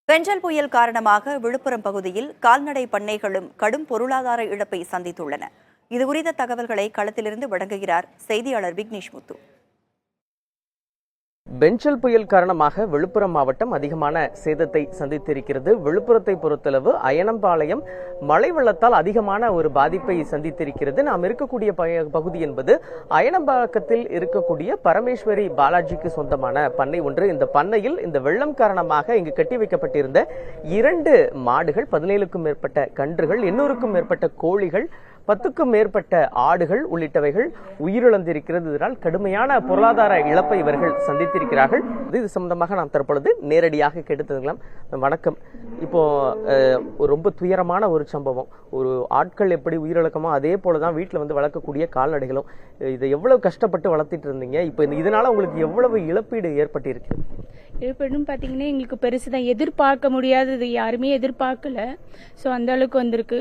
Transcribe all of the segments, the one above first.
பெஞ்சல் புயல் காரணமாக விழுப்புரம் பகுதியில் கால்நடை பண்ணைகளும் கடும் பொருளாதார இழப்பை சந்தித்துள்ளன. இதுகுறித்த தகவல்களை களத்திலிருந்து வழங்குகிறார் செய்தியாளர் விக்னேஷ் முத்து. பெஞ்சல் புயல் காரணமாக விழுப்புரம் மாவட்டம் அதிகமான சேதத்தை சந்தித்திருக்கிறது. விழுப்புரத்தை பொறுத்தளவு அயனம்பாளையம் மழை வெள்ளத்தால் அதிகமான ஒரு பாதிப்பை சந்தித்திருக்கிறது. நாம் இருக்கக்கூடிய பகுதி என்பது அயனம்பாக்கத்தில் இருக்கக்கூடிய பரமேஸ்வரி பாலாஜிக்கு சொந்தமான பண்ணை ஒன்று. இந்த பண்ணையில் இந்த வெள்ளம் காரணமாக இங்கு கட்டி வைக்கப்பட்டிருந்த 2 மாடுகள், 17க்கும் மேற்பட்ட கன்றுகள், 800க்கும் மேற்பட்ட கோழிகள், 10க்கும் மேற்பட்ட ஆடுகள் உள்ளிட்டவைகள் உயிரிழந்திருக்கிறது. இதனால் கடுமையான பொருளாதார இழப்பை இவர்கள் சந்தித்திருக்கிறார்கள். இது சம்பந்தமாக நாம் தற்பொழுது நேரடியாக கேட்டுக்கலாம். வணக்கம். இப்போ ரொம்ப துயரமான ஒரு சம்பவம். ஒரு ஆட்கள் எப்படி உயிரிழக்கமோ அதே போலதான் வீட்டில் வந்து வளர்க்கக்கூடிய கால்நடைகளும். இதை எவ்வளவு கஷ்டப்பட்டு வளர்த்திட்டு இருந்தீங்க? இப்போ இதனால உங்களுக்கு எவ்வளவு இழப்பீடு ஏற்பட்டிருக்கு? இழப்பீடுன்னு பார்த்தீங்கன்னா எங்களுக்கு பெருசு தான், எதிர்பார்க்க முடியாதது, யாருமே எதிர்பார்க்கல. ஸோ அந்த அளவுக்கு வந்திருக்கு.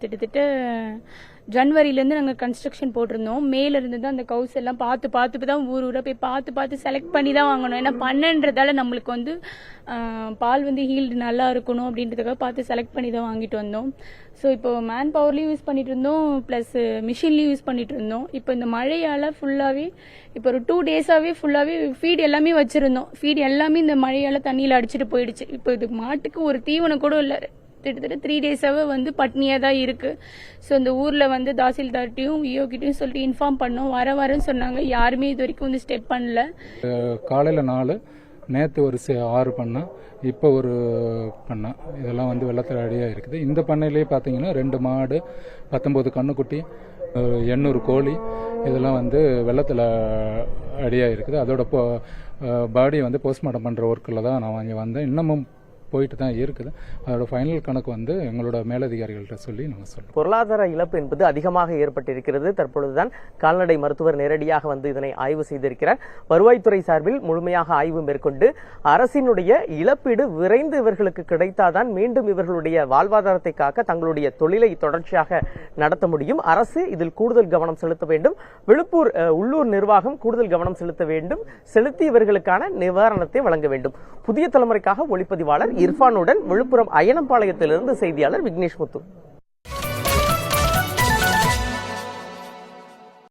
கிட்டத்தட்ட ஜனவரியிலேருந்து நாங்கள் கன்ஸ்ட்ரக்ஷன் போட்டிருந்தோம். மேலேருந்து தான் அந்த கவுஸ் எல்லாம் பார்த்து தான் ஊராக போய் பார்த்து செலக்ட் பண்ணி தான் வாங்கணும். ஏன்னா பண்ணன்றதால நம்மளுக்கு வந்து பால் வந்து ஹீல்டு நல்லா இருக்கணும் அப்படின்றதுக்காக பார்த்து செலக்ட் பண்ணி தான் வாங்கிட்டு வந்தோம். ஸோ இப்போ மேன் பவர்லேயும் யூஸ் பண்ணிட்டு இருந்தோம், ப்ளஸ் மிஷின்லேயும் யூஸ் பண்ணிட்டு இருந்தோம். இப்போ இந்த மழையால் ஃபுல்லாகவே இப்போ ஒரு 2 டேஸாகவே ஃபுல்லாகவே ஃபீட் எல்லாமே வச்சுருந்தோம். ஃபீட் எல்லாமே இந்த மழையால் தண்ணியில் அடிச்சுட்டு போயிடுச்சு. இப்போ இது மாட்டுக்கு ஒரு தீவனம் கூட இல்லை. கிட்டத்தட்ட 3 டேஸாவே வந்து பட்னியாக தான் இருக்குது. ஸோ இந்த ஊரில் வந்து தாசில்தார்ட்டையும் இஓகிட்டையும் சொல்லிட்டு இன்ஃபார்ம் பண்ணோம். வரேன்னு சொன்னாங்க. யாருமே இது வரைக்கும் வந்து ஸ்டெப் பண்ணல. காலையில் 4, நேற்று ஒரு 6 பண்ணேன், இப்போ ஒரு பண்ணேன். இதெல்லாம் வந்து வெள்ளத்தில் அடியாக இருக்குது. இந்த பண்ணையிலே பார்த்தீங்கன்னா 2 மாடு, 19 கண்ணுக்குட்டி, 800 கோழி, இதெல்லாம் வந்து வெள்ளத்தில் அடியாக இருக்குது. அதோட பாடியை வந்து போஸ்ட்மார்ட்டம் பண்ணுற ஒர்க்கில் தான் நான் வாங்கி வந்தேன். இன்னமும் போயிட்டு தான் இருக்குது. அதோட ஃபைனல் கணக்கு வந்து எங்களோட மேலதிகாரிகள்கிட்ட சொல்லி நாங்கள் சொல்லுவோம். பொருளாதார இழப்பு என்பது அதிகமாக ஏற்பட்டிருக்கிறது. தற்பொழுதுதான் கால்நடை மருத்துவர் நேரடியாக வந்து இதனை ஆய்வு செய்திருக்கிறார். வருவாய்த்துறை சார்பில் முழுமையாக ஆய்வு மேற்கொண்டு அரசினுடைய இழப்பீடு விரைந்து இவர்களுக்கு கிடைத்தாதான் மீண்டும் இவர்களுடைய வாழ்வாதாரத்தை காக்க தங்களுடைய தொழிலை தொடர்ச்சியாக நடத்த முடியும். அரசு இதில் கூடுதல் கவனம் செலுத்த வேண்டும். விழுப்புரம் உள்ளூர் நிர்வாகம் கூடுதல் கவனம் செலுத்த வேண்டும். செலுத்தி இவர்களுக்கான நிவாரணத்தை வழங்க வேண்டும். புதிய தலைமுறைக்காக ஒளிப்பதிவாளர் இர்ஃபானுடன் விழுப்புரம் அயனம்பாளையத்திலிருந்து செய்தியாளர் விக்னேஷ் முத்து.